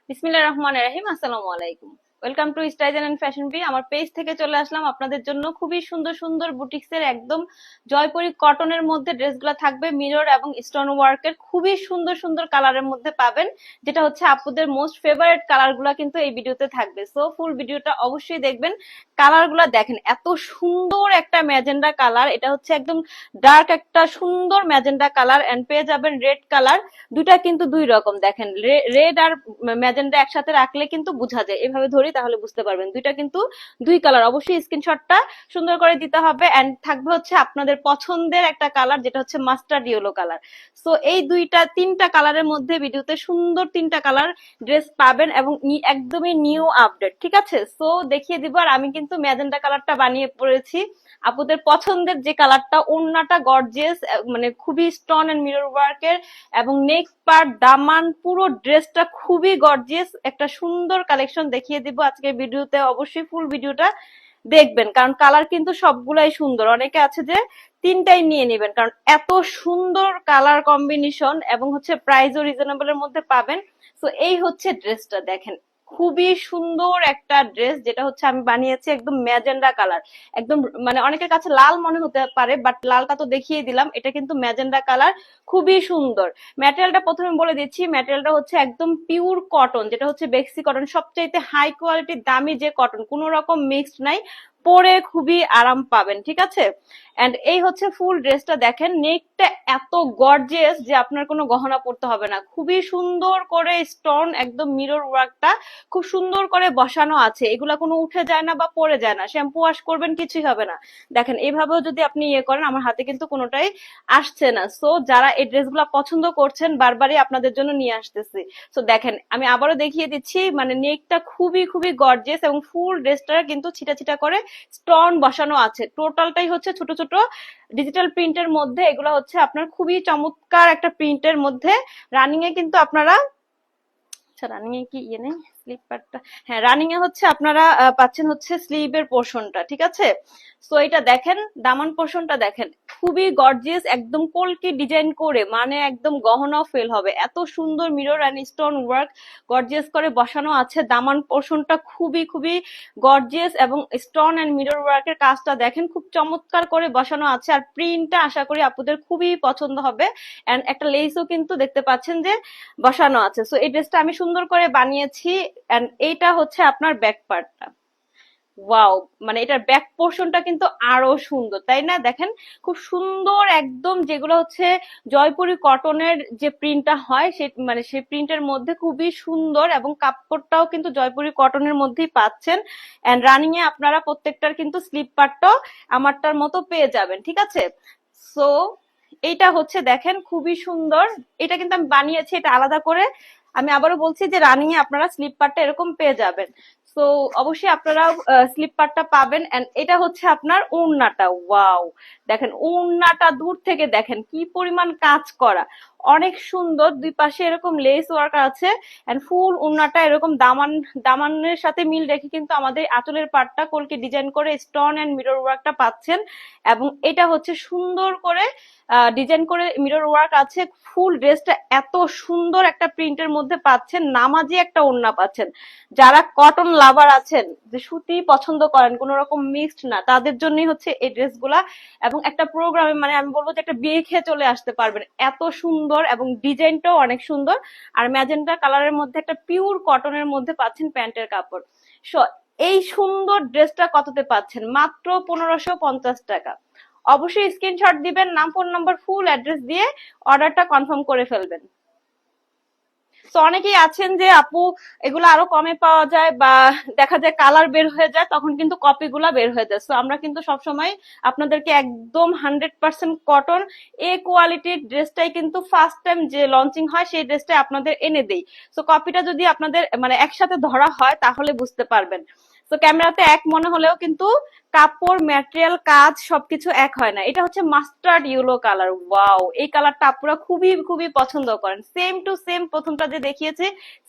বিসমিল্লাহির রহমানির রহিম। আসসালামু আলাইকুম। Welcome to style and fashion B. আমার পেজ থেকে চলে আসলাম আপনাদের জন্য খুবই সুন্দর সুন্দর বুটিক্সের একদম জয়পুরি কটনের মধ্যে ড্রেসগুলো থাকবে মিরর এবং স্টোন ওয়ার্কের খুবই সুন্দর সুন্দর কালারের মধ্যে পাবেন, যেটা হচ্ছে আপুদের মোস্ট ফেভারিট কালারগুলো কিন্তু এই ভিডিওতে থাকবে। সো ফুল ভিডিওটা অবশ্যই দেখবেন। কালারগুলো দেখেন, এত সুন্দর একটা ম্যাজেন্ডা কালার, এটা হচ্ছে একদম ডার্ক একটা সুন্দর ম্যাজেন্ডা কালার এন্ড পেয়ে যাবেন রেড কালার। দুইটা কিন্তু দুই রকম, দেখেন রেড আর ম্যাজেন্ডা একসাথে রাখলে কিন্তু বোঝা যায়, এভাবে ধরি তাহলে বুঝতে পারবেন দুইটা কিন্তু দুই কালার। অবশ্যই স্ক্রিনশটটা সুন্দর করে দিতে হবে এন্ড থাকবে হচ্ছে আপনাদের পছন্দের একটা কালার, যেটা হচ্ছে মাস্টার্ড ইয়েলো কালার। সো এই তিনটা কালারের মধ্যে ভিডিওতে সুন্দর তিনটা কালার ড্রেস পাবেন এবং একদমই নিউ আপডেট, ঠিক আছে? সো দেখিয়ে দিব। আর আমি কিন্তু ম্যাজেন্ডা কালারটা বানিয়ে পড়েছি আপুদের পছন্দের যে কালারটা। ওড়নাটা গর্জিয়াস, মানে খুবই স্টোন এন্ড মিরর ওয়ার্কের এবং নেক পার্ট দামান পুরো ড্রেসটা খুবই গর্জিয়াস একটা সুন্দর কালেকশন দেখিয়ে দিব আজকের ভিডিওতে। অবশ্যই ফুল ভিডিওটা দেখবেন, কারণ কালার কিন্তু সবগুলাই সুন্দর। অনেকে আছে যে তিনটাই নিয়ে নেবেন, কারণ এত সুন্দর কালার কম্বিনেশন এবং হচ্ছে প্রাইসও রিজনেবল এর মধ্যে পাবেন। তো এই হচ্ছে ড্রেসটা, দেখেন খুবই সুন্দর একটা ড্রেস, যেটা হচ্ছে আমি বানিয়েছি একদম ম্যাজেন্ডা কালার। একদম মানে অনেকের কাছে লাল মনে হতে পারে, বাট লালটা তো দেখিয়ে দিলাম, এটা কিন্তু ম্যাজেন্ডা কালার, খুবই সুন্দর। ম্যাটেরিয়ালটা প্রথমে বলে দিচ্ছি, ম্যাটেরিয়ালটা হচ্ছে একদম পিওর কটন, যেটা হচ্ছে বেক্সি কটন, সবচাইতে হাই কোয়ালিটির দামি যে কটন, কোনো রকম মিক্সড নাই, পরে খুবই আরাম পাবেন, ঠিক আছে? এন্ড এই হচ্ছে ফুল ড্রেসটা, দেখেন নেকটা এত গর্জিয়াস যে আপনার কোনো গহনা পড়তে হবে না, খুবই সুন্দর করে স্টোন একদম মিরর ওয়ার্কটা খুব সুন্দর করে বসানো আছে, এগুলা কোনো উঠে যায় না বা পড়ে যায় না, শ্যাম্পু ওয়াশ করবেন কিছুই হবে না। দেখেন এইভাবেও যদি আপনি ইয়ে করেন, আমার হাতে কিন্তু কোনোটাই আসছে না। সো যারা এই ড্রেসগুলা পছন্দ করছেন বারবারই আপনাদের জন্য নিয়ে আসতেছি। সো দেখেন আমি আবারও দেখিয়ে দিচ্ছি, মানে নেকটা খুবই খুবই গর্জিয়াস এবং ফুল ড্রেসটা কিন্তু ছিটা ছিটা করে স্টোন বসানো আছে। টোটালটাই হচ্ছে ছোট ছোট ডিজিটাল প্রিন্টের মধ্যে, এগুলো হচ্ছে আপনার খুবই চমৎকার একটা প্রিন্টের মধ্যে। রানিং এ কিন্তু আপনারা, আচ্ছা রানিং এ কি ইয়ে নেই স্লিপ পার্টটা, হ্যাঁ রানিং এ হচ্ছে আপনারা পাচ্ছেন হচ্ছে স্লিভের পোর্শনটা, ঠিক আছে? সো এটা দেখেন, দামান পোর্শনটা দেখেন খুবই গর্জিয়াস, একদম কলকি ডিজাইন করে, মানে একদম গহনাও ফেল হবে, এত সুন্দর mirror and stone work gorgeous করে বসানো আছে। দামান পোর্শনটা খুবই খুবই গর্জিয়াস এবং স্টোন এন্ড মিরর ওয়ার্কের কাজটা দেখেন খুব চমৎকার করে বসানো আছে। আর প্রিন্টটা আশা করি আপুদের খুবই পছন্দ হবে। এন্ড একটা লেসও কিন্তু দেখতে পাচ্ছেন যে বসানো আছে। সো এই ড্রেসটা আমি সুন্দর করে বানিয়েছি এন্ড এইটা হচ্ছে আপনার ব্যাক পার্টটা। ওয়াও, মানে এটার ব্যাক পোর্শনটা কিন্তু আরো সুন্দর, তাই না? দেখেন খুব সুন্দর একদম, যেগুলো হচ্ছে জয়পুরি কটনের যে প্রিন্টটা হয় সেই মানে সেই প্রিন্টের মধ্যে খুবই সুন্দর, এবং কাপড়টাও কিন্তু জয়পুরি কটনের মধ্যেই পাচ্ছেন। এন্ড রানিং এ আপনারা প্রত্যেকটার কিন্তু স্লিপ পার্টটাও আমারটার মতো পেয়ে যাবেন, ঠিক আছে? সো এইটা হচ্ছে দেখেন খুবই সুন্দর, এটা কিন্তু আমি বানিয়েছি এটা আলাদা করে। আমি আবারও বলছি যে রানিং এ আপনারা স্লিপ পার্টটা এরকম পেয়ে যাবেন। সো অবশ্যই আপনারা স্লিপ পার্টটা পাবেন। এন্ড এটা হচ্ছে আপনার ওড়নাটা। ওয়াও, দেখেন ওড়নাটা দূর থেকে দেখেন কি পরিমাণ কাজ করা, অনেক সুন্দর। দুই পাশে এরকম লেস ওয়ার্ক আছে এন্ড ফুল ওড়নাটা এরকম দামানের সাথে মিল রেখে কিন্তু আমাদের আঁচলের পাটটা কলকে ডিজাইন করে স্টোন এন্ড মিরর ওয়ার্কটা পাচ্ছেন। এবং এটা হচ্ছে সুন্দর করে ডিজাইন করে মিরর ওয়ার্ক আছে। ফুল ড্রেসটা এত সুন্দর একটা প্রিন্টের মধ্যে পাচ্ছেন, নামাজি একটা ওড়না পাচ্ছেন। যারা কটন লাভার আছেন, যে সুতি পছন্দ করেন, কোন রকম মিক্সড না, তাদের জন্যই হচ্ছে এই ড্রেসগুলা। এবং একটা প্রোগ্রামে, মানে আমি বলবো যে একটা বিয়ে খেয়ে চলে আসতে পারবেন, এত সুন্দর এবং ডিজাইনটাও অনেক সুন্দর। আর ম্যাজেন্টা কালারের মধ্যে একটা পিওর কটনের মধ্যে পাচ্ছেন প্যান্টের কাপড়। সো এই সুন্দর ড্রেসটা কততে পাচ্ছেন? মাত্র 1550 টাকা। অবশ্যই স্ক্রিনশট দিবেন, নাম ফোন নাম্বার ফুল অ্যাড্রেস দিয়ে অর্ডারটা কনফার্ম করে ফেলবেন। তো অনেকেই আছেন যে আপু এগুলো আরো কমে পাওয়া যায়, বা দেখা যায় কালার বের হয়ে যায়, তখন কিন্তু কপি গুলা বের হয়ে যায়। তো আমরা কিন্তু সবসময় আপনাদেরকে একদম 100% কটন এ কোয়ালিটির ড্রেসটাই কিন্তু ফার্স্ট টাইম যে লঞ্চিং হয় সেই ড্রেসটাই আপনাদের এনে দেই। তো কপিটা যদি আপনাদের মানে একসাথে ধরা হয় তাহলে বুঝতে পারবেন। তো ক্যামেরাতে এক মনে হলেও কিন্তু কাপড়, ম্যাটেরিয়াল, কাজ সবকিছু এক হয় না। এটা হচ্ছে মাস্টার্ড ইয়েলো কালার। ওয়াও, এই কালারটা আপনারা খুবই খুবই পছন্দ করেন। সেম টু সেম প্রথমটা যে দেখিয়েছে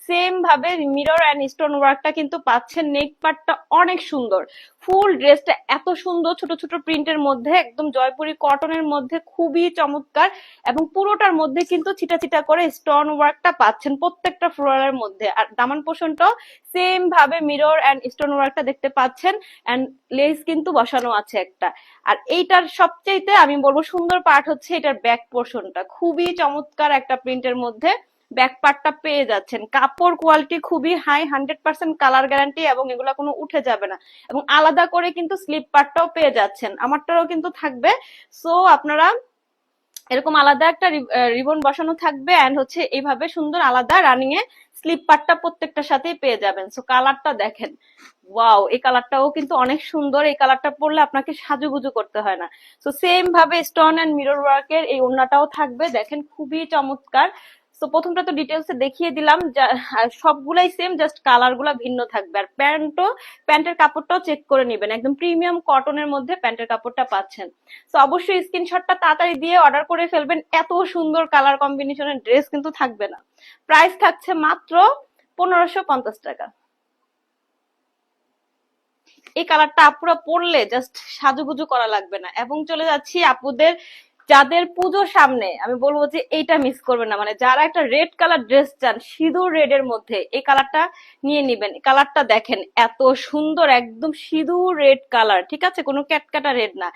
সেম ভাবে মিরর এন্ড স্টোন ওয়ার্কটা কিন্তু পাচ্ছেন। নেক পার্টটা অনেক সুন্দর, ফুল ড্রেসটা এত সুন্দর, ছোট ছোট প্রিন্টের মধ্যে, একদম জয়পুরি কটনের মধ্যে, খুবই চমৎকার। এবং পুরোটার মধ্যে কিন্তু ছিটা ছিটা করে স্টোন ওয়ার্কটা পাচ্ছেন প্রত্যেকটা ফ্লোরালের মধ্যে। আর দামান পোর্শনটাও সেম ভাবে মিরর এন্ড স্টোন ওয়ার্কটা দেখতে পাচ্ছেন, এন্ড লেস কিন্তু বসানো আছে একটা। আর এইটার সবচেয়ে আমি বলবো সুন্দর পার্ট হচ্ছে এটার ব্যাক পোর্শনটা, খুবই চমৎকার একটা প্রিন্টের মধ্যে ব্যাক পার্টটা পেয়ে যাচ্ছেন। কাপড় কোয়ালিটি খুবই হাই, 100% কালার গ্যারান্টি, এবং এগুলা কোনো উঠে যাবে না। এবং আলাদা করে কিন্তু স্লিপ পার্টটাও পেয়ে যাচ্ছেন, আমারটারও কিন্তু থাকবে। সো আপনারা এরকম আলাদা একটা রিবন বসানো থাকবে, এন্ড হচ্ছে এইভাবে সুন্দর আলাদা রানিং এ স্লিপ পার্টটা প্রত্যেকটার সাথেই পেয়ে যাবেন। সো কালারটা দেখেন, ওয়াও, এই কালারটাও কিন্তু অনেক সুন্দর। এই কালারটা পরলে আপনাকে সাজুগুজু করতে হয় না। সো সেম ভাবে স্টোন এন্ড মিরর ওয়ার্কের এই ওড়নাটাও থাকবে, দেখেন খুবই চমৎকার। তো প্রথমটা তো ডিটেলসে দেখিয়ে দিলাম, সবগুলাই সেম, জাস্ট কালার গুলা ভিন্ন থাকবে। আর প্যান্টের কাপড়টাও চেক করে নিবেন, একদম প্রিমিয়াম কটনের মধ্যে প্যান্টের কাপড়টা পাচ্ছেন। তো অবশ্যই স্ক্রিনশটটা তাড়াতাড়ি দিয়ে অর্ডার করে ফেলবেন, এত সুন্দর কালার কম্বিনেশনের ড্রেস কিন্তু থাকবে না। প্রাইস থাকছে মাত্র 1550 টাকা। এই কালারটা আপুরা পরলে জাস্ট সাজুগুজু করা লাগবে না। এবং চলে যাচ্ছি আপুদের যাদের পুজোর সামনে, আমি বলবো যে এইটা মিস করবেন না। মানে যারা একটা রেড কালার ড্রেস চান, সিঁদুর রেড এর মধ্যে, এই কালারটা নিয়ে নিবেন। কালারটা দেখেন এত সুন্দর, একদম সিঁদুর রেড কালার, ঠিক আছে, কোনো ক্যাটকাটা রেড না।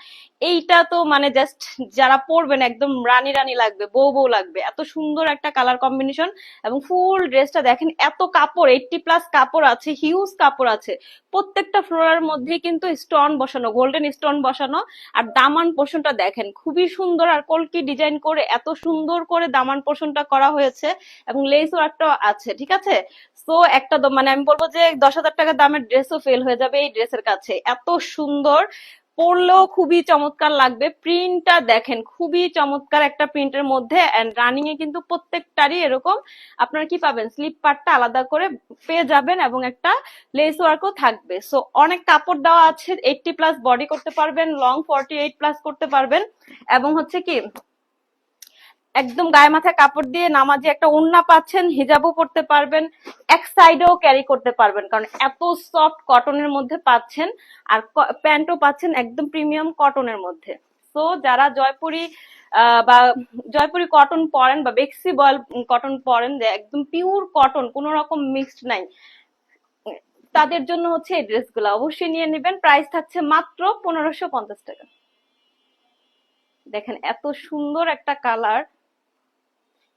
এইটা তো মানে জাস্ট যারা পরবেন একদম রানী রানী লাগবে, বউ বউ লাগবে, এত সুন্দর একটা কালার কম্বিনেশন। এবং ফুল ড্রেসটা দেখেন, এত কাপড়, 80+ কাপড় আছে, হিউজ কাপড় আছে। প্রত্যেকটা ফ্লোরের মধ্যে কিন্তু স্টোন বসানো, গোল্ডেন স্টোন বসানো। আর দামান পোর্শনটা দেখেন খুবই সুন্দর, আর কলকি ডিজাইন করে এত সুন্দর করে দামান পোর্শনটা করা হয়েছে, এবং লেস ওয়ার্কটা আছে, ঠিক আছে। সো একটা মানে আমি বলবো যে 10,000 টাকা দামের ড্রেসও ফেল হয়ে যাবে এই ড্রেসের কাছে, এত সুন্দর। পরলেও খুবই চমৎকার লাগবে। প্রিন্টটা দেখেন, খুবই চমৎকার একটা প্রিন্টের মধ্যে, এন্ড রানিং এ কিন্তু প্রত্যেকটারই এরকম আপনারা কি পাবেন, স্লিপ পার্টটা আলাদা করে পেয়ে যাবেন, এবং একটা লেস ওয়ার্কও থাকবে। সো অনেক কাপড় দেওয়া আছে, 80+ বডি করতে পারবেন, লং 48+ করতে পারবেন। এবং হচ্ছে কি একদম গায়ে মাথায় কাপড় দিয়ে নামাজি একটা ওড়না পাচ্ছেন, হিজাবও পরতে পারবেন, এক সাইডেও ক্যারি করতে পারবেন, কারণ এত সফট কটনের মধ্যে পাচ্ছেন। আর প্যান্টও পাচ্ছেন একদম প্রিমিয়াম কটনের মধ্যে। সো যারা জয়পুরি বা জয়পুরি কটন পরেন, বা বেক্সি বয়েল কটন পরেন, যে একদম পিওর কটন, কোনো রকম মিক্সড নাই, তাদের জন্য হচ্ছে এই ড্রেসগুলো অবশ্যই নিয়ে নেবেন। প্রাইস থাকছে মাত্র 1550 টাকা। দেখেন এত সুন্দর একটা কালার,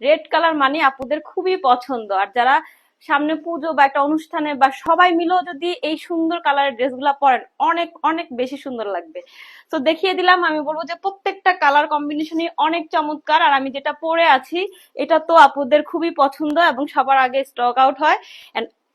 রেড কালার মানে আপুদের খুবই পছন্দ। আর যারা সামনে পুজো বা একটা অনুষ্ঠানে বা সবাই মিলেও যদি এই সুন্দর কালারের ড্রেসগুলা পরেন, অনেক অনেক বেশি সুন্দর লাগবে। তো দেখিয়ে দিলাম, আমি বলবো যে প্রত্যেকটা কালার কম্বিনেশনই অনেক চমৎকার। আর আমি যেটা পরে আছি এটা তো আপুদের খুবই পছন্দ, এবং সবার আগে স্টক আউট হয়।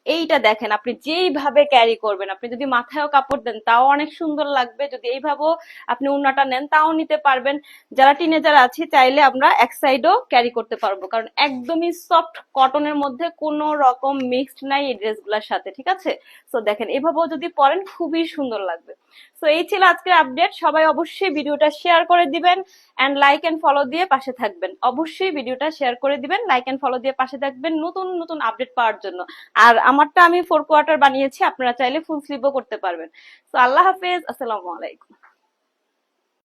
এইটা দেখেন, আপনি যেইভাবে ক্যারি করবেন, আপনি যদি মাথায়ও কাপড় দেন তাও অনেক সুন্দর লাগবে, যদি এইভাবেও আপনি ওড়নাটা নেন তাও নিতে পারবেন। যারা টিনেজার আছি চাইলে আমরা এক সাইডও ক্যারি করতে পারবো, কারণ একদমই সফট কটনের মধ্যে কোনো রকম মিক্সড নাই এই ড্রেসগুলোর সাথে, ঠিক আছে। সো দেখেন এভাবেও যদি পরেন খুবই সুন্দর লাগবে। সো এই ছিল আজকের আপডেট। সবাই অবশ্যই ভিডিওটা শেয়ার করে দিবেন, এন্ড লাইক এন্ড ফলো দিয়ে পাশে থাকবেন। অবশ্যই ভিডিওটা শেয়ার করে দিবেন, লাইক এন্ড ফলো দিয়ে পাশে থাকবেন নতুন নতুন আপডেট পাওয়ার জন্য। আর আমারটা আমি 4 কোয়ার্টার বানিয়েছি, আপনারা চাইলে ফুল স্লিভও করতে পারবেন। তো আল্লাহ হাফেজ, আসসালামু আলাইকুম।